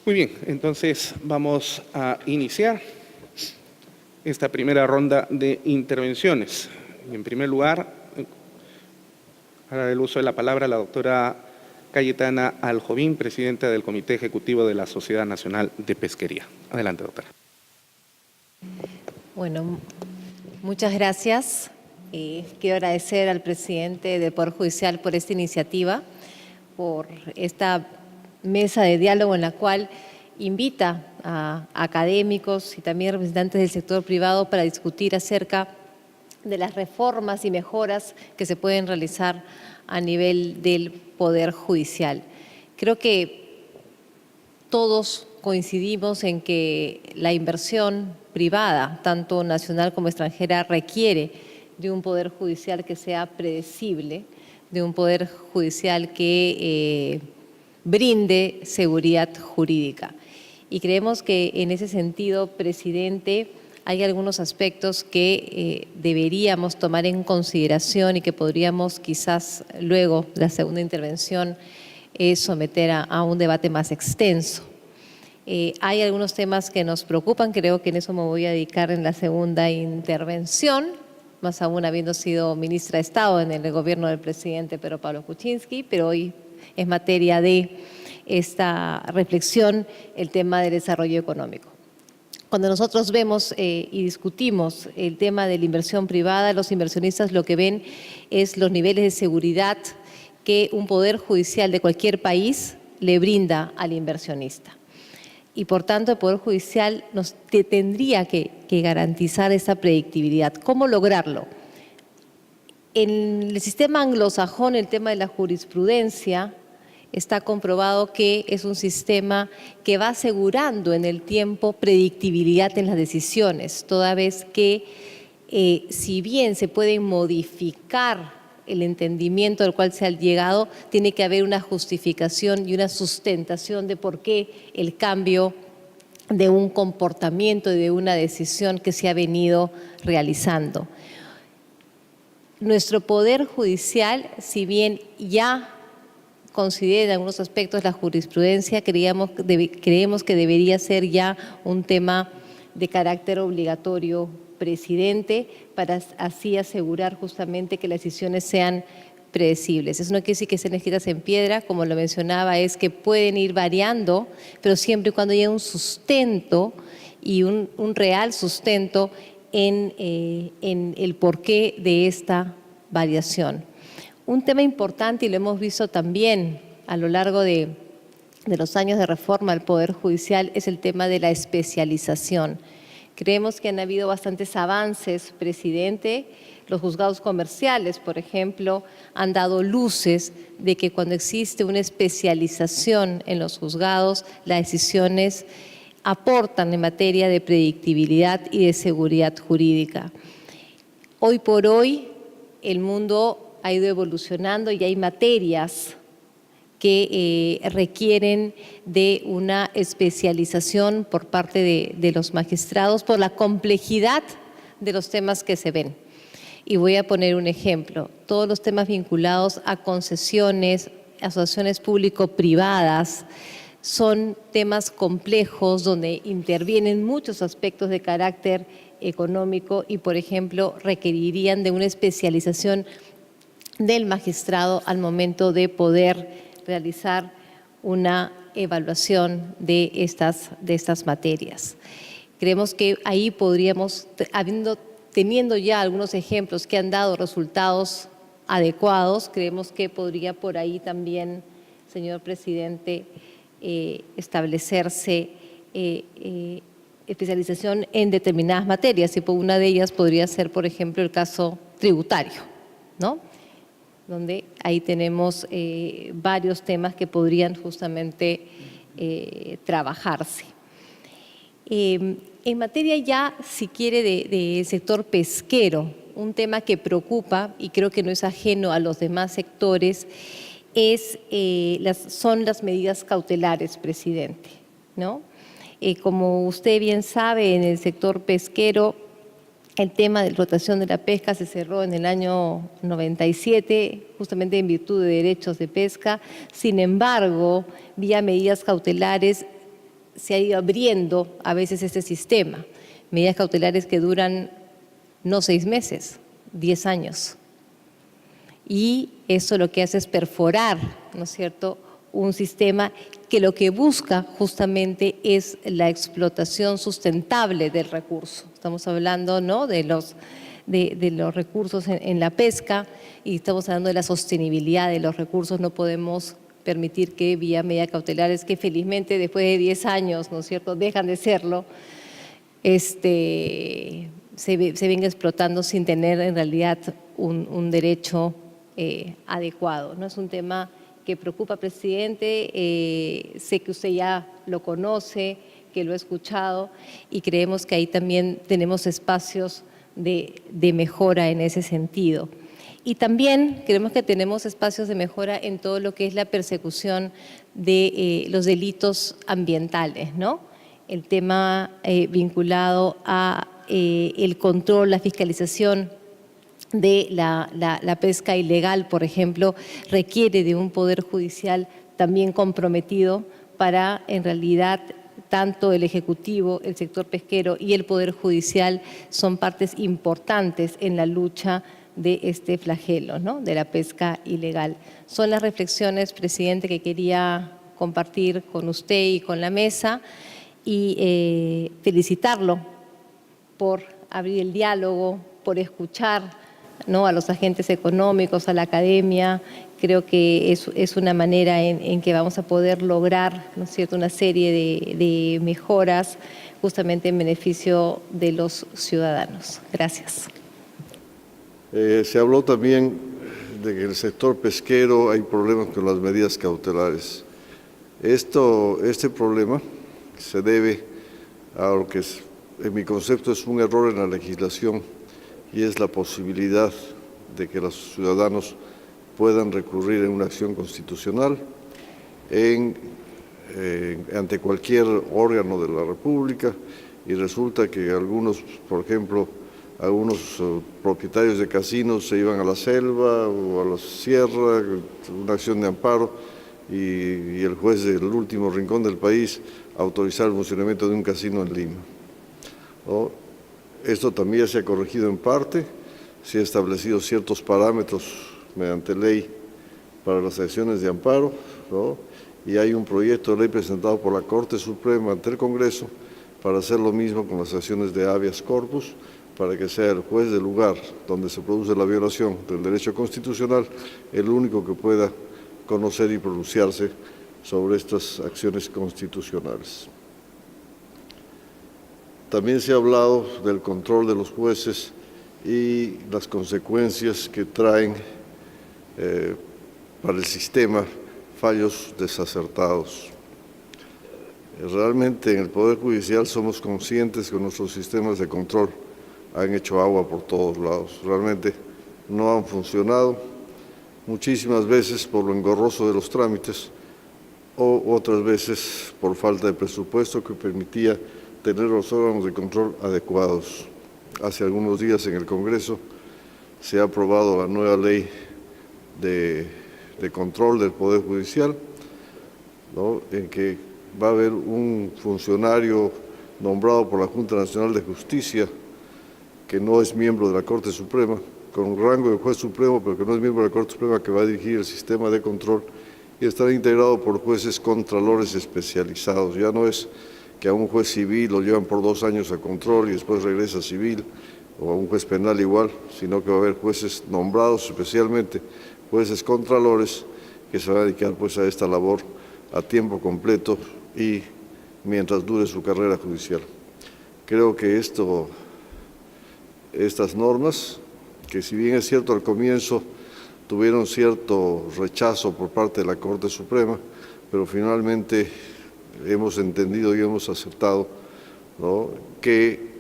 Muy bien, entonces vamos a iniciar esta primera ronda de intervenciones. En primer lugar, hará el uso de la palabra la doctora Cayetana Aljovín, presidenta del Comité Ejecutivo de la Sociedad Nacional de Pesquería. Adelante, doctora. Bueno, muchas gracias. Quiero agradecer al presidente del Poder Judicial por esta iniciativa, por esta mesa de diálogo en la cual invita a académicos y también representantes del sector privado para discutir acerca de las reformas y mejoras que se pueden realizar a nivel del Poder Judicial. Creo que todos coincidimos en que la inversión privada, tanto nacional como extranjera, requiere de un Poder Judicial que sea predecible, de un Poder Judicial que brinde seguridad jurídica. Y creemos que en ese sentido, presidente, hay algunos aspectos que deberíamos tomar en consideración y que podríamos quizás luego de la segunda intervención someter a un debate más extenso. Hay algunos temas que nos preocupan, creo que en eso me voy a dedicar en la segunda intervención, más aún habiendo sido ministra de Estado en el gobierno del presidente Pedro Pablo Kuczynski, pero hoy es materia de esta reflexión el tema del desarrollo económico. Cuando nosotros vemos y discutimos el tema de la inversión privada, los inversionistas lo que ven es los niveles de seguridad que un poder judicial de cualquier país le brinda al inversionista. Y por tanto el Poder Judicial nos tendría que garantizar esa predictibilidad. ¿Cómo lograrlo? En el sistema anglosajón, el tema de la jurisprudencia, está comprobado que es un sistema que va asegurando en el tiempo predictibilidad en las decisiones, toda vez que si bien se puede modificar el entendimiento al cual se ha llegado, tiene que haber una justificación y una sustentación de por qué el cambio de un comportamiento y de una decisión que se ha venido realizando. Nuestro Poder Judicial, si bien ya considera en algunos aspectos la jurisprudencia, creemos que debería ser ya un tema de carácter obligatorio, presidente, para así asegurar justamente que las decisiones sean predecibles. Eso no quiere decir que estén escritas en piedra, como lo mencionaba, es que pueden ir variando, pero siempre y cuando haya un sustento y un real sustento en el porqué de esta variación. Un tema importante, y lo hemos visto también a lo largo de los años de reforma al Poder Judicial, es el tema de la especialización. Creemos que han habido bastantes avances, presidente. Los juzgados comerciales, por ejemplo, han dado luces de que cuando existe una especialización en los juzgados, las decisiones aportan en materia de predictibilidad y de seguridad jurídica. Hoy por hoy, el mundo ha ido evolucionando y hay materias que requieren de una especialización por parte de los magistrados por la complejidad de los temas que se ven. Y voy a poner un ejemplo. Todos los temas vinculados a concesiones, asociaciones público-privadas, son temas complejos donde intervienen muchos aspectos de carácter económico y, por ejemplo, requerirían de una especialización del magistrado al momento de poder realizar una evaluación de estas materias. Creemos que ahí podríamos, teniendo ya algunos ejemplos que han dado resultados adecuados, creemos que podría por ahí también, señor presidente, establecerse especialización en determinadas materias, y por una de ellas podría ser, por ejemplo, el caso tributario, ¿no?, donde ahí tenemos varios temas que podrían justamente trabajarse. En materia ya, si quiere, del sector pesquero, un tema que preocupa y creo que no es ajeno a los demás sectores, son las medidas cautelares, presidente, ¿no? Como usted bien sabe, en el sector pesquero, el tema de explotación de la pesca se cerró en el año 97, justamente en virtud de derechos de pesca. Sin embargo, vía medidas cautelares, se ha ido abriendo a veces este sistema. Medidas cautelares que duran no 6 meses, 10 años. Y eso lo que hace es perforar, ¿no es cierto?, un sistema que lo que busca justamente es la explotación sustentable del recurso. Estamos hablando, ¿no?, de los recursos en la pesca y estamos hablando de la sostenibilidad de los recursos. No podemos permitir que vía medidas cautelares, que felizmente después de 10 años, ¿no es cierto?, dejan de serlo, se venga explotando sin tener en realidad un derecho adecuado, ¿no? Es un tema que preocupa, presidente. Sé que usted ya lo conoce, que lo ha escuchado, y creemos que ahí también tenemos espacios de mejora en ese sentido. Y también creemos que tenemos espacios de mejora en todo lo que es la persecución de los delitos ambientales, ¿no? El tema vinculado a el control, la fiscalización de la pesca ilegal, por ejemplo, requiere de un poder judicial también comprometido para, en realidad, tanto el Ejecutivo, el sector pesquero y el Poder Judicial son partes importantes en la lucha de este flagelo, ¿no?, de la pesca ilegal. Son las reflexiones, presidente, que quería compartir con usted y con la mesa, y felicitarlo por abrir el diálogo, por escuchar, ¿no?, a los agentes económicos, a la academia. Creo que es una manera en que vamos a poder lograr, ¿no es cierto?, una serie de mejoras justamente en beneficio de los ciudadanos. Gracias. Se habló también de que en el sector pesquero hay problemas con las medidas cautelares. Este problema se debe a lo que en mi concepto es un error en la legislación, y es la posibilidad de que los ciudadanos puedan recurrir en una acción constitucional ante cualquier órgano de la República, y resulta que algunos, por ejemplo, algunos propietarios de casinos se iban a la selva o a la sierra, una acción de amparo, y el juez del último rincón del país autorizar el funcionamiento de un casino en Lima, ¿no? Esto también se ha corregido en parte, se han establecido ciertos parámetros mediante ley para las acciones de amparo, ¿no? Y hay un proyecto de ley presentado por la Corte Suprema ante el Congreso para hacer lo mismo con las acciones de habeas corpus, para que sea el juez del lugar donde se produce la violación del derecho constitucional el único que pueda conocer y pronunciarse sobre estas acciones constitucionales. También se ha hablado del control de los jueces y las consecuencias que traen para el sistema fallos desacertados. Realmente en el Poder Judicial somos conscientes que nuestros sistemas de control han hecho agua por todos lados. Realmente no han funcionado, muchísimas veces por lo engorroso de los trámites, o otras veces por falta de presupuesto que permitía tener los órganos de control adecuados. Hace algunos días en el Congreso se ha aprobado la nueva ley de control del Poder Judicial, ¿no?, en que va a haber un funcionario nombrado por la Junta Nacional de Justicia, que no es miembro de la Corte Suprema, con rango de juez supremo, pero que no es miembro de la Corte Suprema, que va a dirigir el sistema de control y estará integrado por jueces contralores especializados. Ya no es que a un juez civil lo llevan por 2 años a control y después regresa a civil, o a un juez penal igual, sino que va a haber jueces nombrados especialmente, jueces contralores, que se van a dedicar pues a esta labor a tiempo completo y mientras dure su carrera judicial. Creo que estas normas, que si bien es cierto al comienzo tuvieron cierto rechazo por parte de la Corte Suprema, pero finalmente hemos entendido y hemos aceptado, ¿no?, que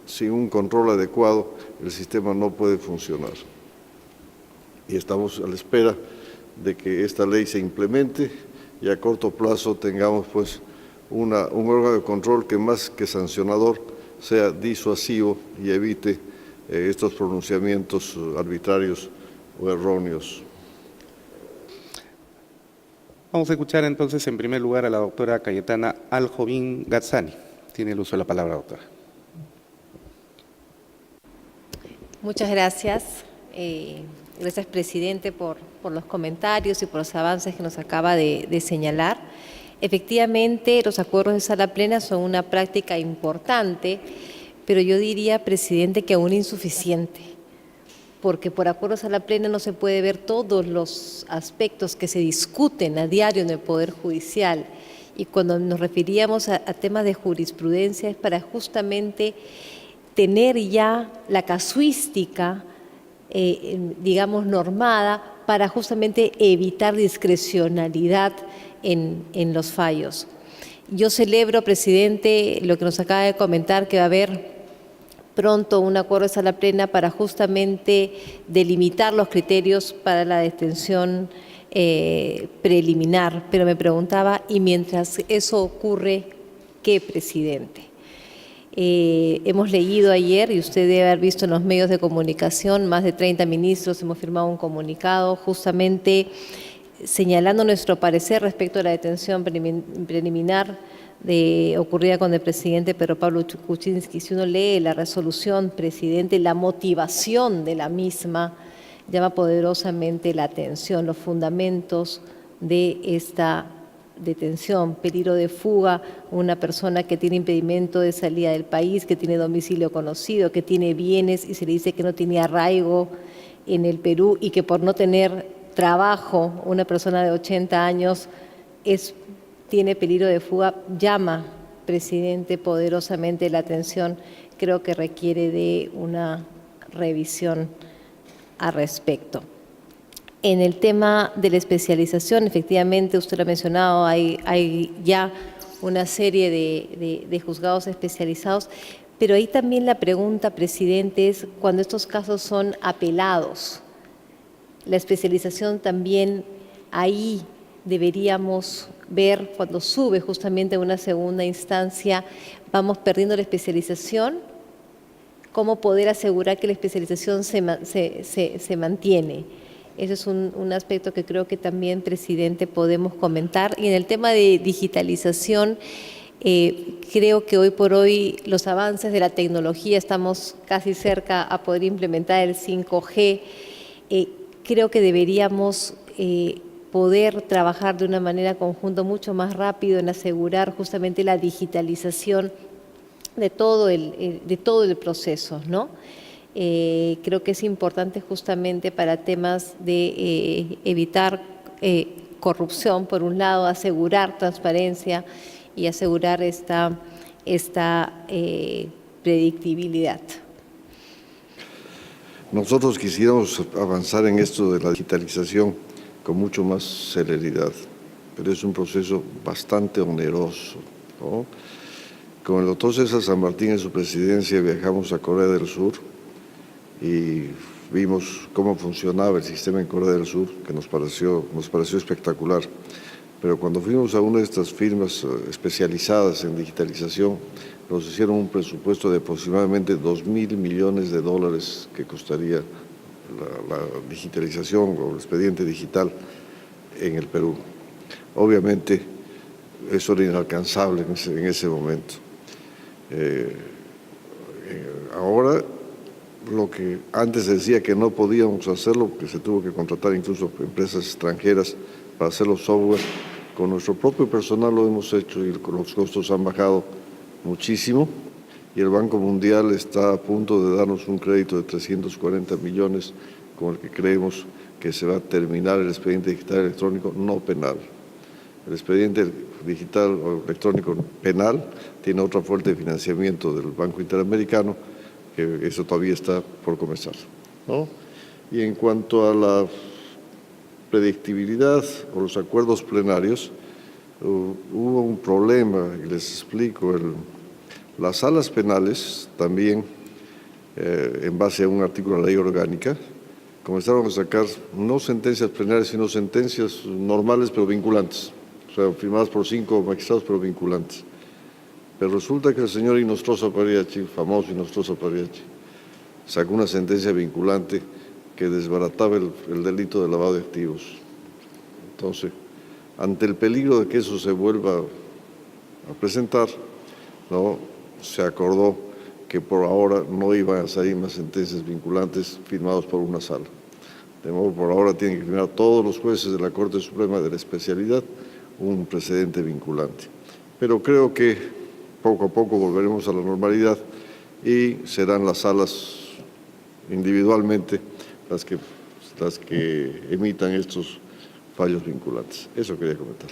sin un control adecuado el sistema no puede funcionar. Y estamos a la espera de que esta ley se implemente y a corto plazo tengamos pues un órgano de control que más que sancionador sea disuasivo y evite estos pronunciamientos arbitrarios o erróneos. Vamos a escuchar entonces en primer lugar a la doctora Cayetana Aljobin Gazzani. Tiene el uso de la palabra, doctora. Muchas gracias. Gracias, presidente, por los comentarios y por los avances que nos acaba de señalar. Efectivamente, los acuerdos de sala plena son una práctica importante, pero yo diría, presidente, que aún insuficiente, porque por acuerdos a la plena no se puede ver todos los aspectos que se discuten a diario en el Poder Judicial. Y cuando nos referíamos a temas de jurisprudencia es para justamente tener ya la casuística, digamos, normada para justamente evitar discrecionalidad en los fallos. Yo celebro, presidente, lo que nos acaba de comentar, que va a haber pronto un acuerdo de sala plena para justamente delimitar los criterios para la detención preliminar. Pero me preguntaba, ¿y mientras eso ocurre, qué, presidente? Hemos leído ayer, y usted debe haber visto en los medios de comunicación, más de 30 ministros hemos firmado un comunicado justamente señalando nuestro parecer respecto a la detención preliminar ocurrida con el presidente Pedro Pablo Kuczynski. Si uno lee la resolución, presidente, la motivación de la misma llama poderosamente la atención, los fundamentos de esta detención, peligro de fuga, una persona que tiene impedimento de salida del país, que tiene domicilio conocido, que tiene bienes y se le dice que no tiene arraigo en el Perú y que por no tener trabajo, una persona de 80 años tiene peligro de fuga, llama, presidente, poderosamente la atención. Creo que requiere de una revisión al respecto. En el tema de la especialización, efectivamente, usted lo ha mencionado, hay ya una serie de juzgados especializados, pero ahí también la pregunta, presidente, es cuando estos casos son apelados. La especialización también ahí deberíamos ver cuando sube justamente a una segunda instancia, vamos perdiendo la especialización, cómo poder asegurar que la especialización se mantiene. Ese es un aspecto que creo que también, presidente, podemos comentar. Y en el tema de digitalización, creo que hoy por hoy los avances de la tecnología, estamos casi cerca a poder implementar el 5G, creo que deberíamos poder trabajar de una manera conjunta mucho más rápido en asegurar justamente la digitalización de todo el proceso, ¿no? Creo que es importante justamente para temas de evitar corrupción, por un lado, asegurar transparencia y asegurar esta predictibilidad. Nosotros quisiéramos avanzar en esto de la digitalización con mucho más celeridad, pero es un proceso bastante oneroso, ¿no? Con el doctor César San Martín en su presidencia viajamos a Corea del Sur y vimos cómo funcionaba el sistema en Corea del Sur, que nos pareció espectacular. Pero cuando fuimos a una de estas firmas especializadas en digitalización, nos hicieron un presupuesto de aproximadamente $2.000 millones que costaría la digitalización o el expediente digital en el Perú. Obviamente, eso era inalcanzable en ese momento. Ahora, lo que antes decía que no podíamos hacerlo, porque se tuvo que contratar incluso empresas extranjeras para hacer los software, con nuestro propio personal lo hemos hecho y los costos han bajado muchísimo, y el Banco Mundial está a punto de darnos un crédito de 340 millones con el que creemos que se va a terminar el expediente digital electrónico no penal. El expediente digital o electrónico penal tiene otra fuente de financiamiento del Banco Interamericano, que eso todavía está por comenzar, ¿no? Y en cuanto a la predictibilidad o los acuerdos plenarios, hubo un problema, y les explico. Las salas penales también, en base a un artículo de la ley orgánica, comenzaron a sacar no sentencias plenarias, sino sentencias normales pero vinculantes, o sea, firmadas por 5 magistrados pero vinculantes. Pero resulta que el señor Inostroza Pariachi, famoso Inostroza Pariachi, sacó una sentencia vinculante que desbarataba el delito de lavado de activos. Entonces, ante el peligro de que eso se vuelva a presentar, ¿no?, se acordó que por ahora no iban a salir más sentencias vinculantes firmados por una sala. De modo, por ahora tienen que firmar todos los jueces de la Corte Suprema de la especialidad un precedente vinculante. Pero creo que poco a poco volveremos a la normalidad y serán las salas individualmente las que emitan estos fallos vinculantes. Eso quería comentar.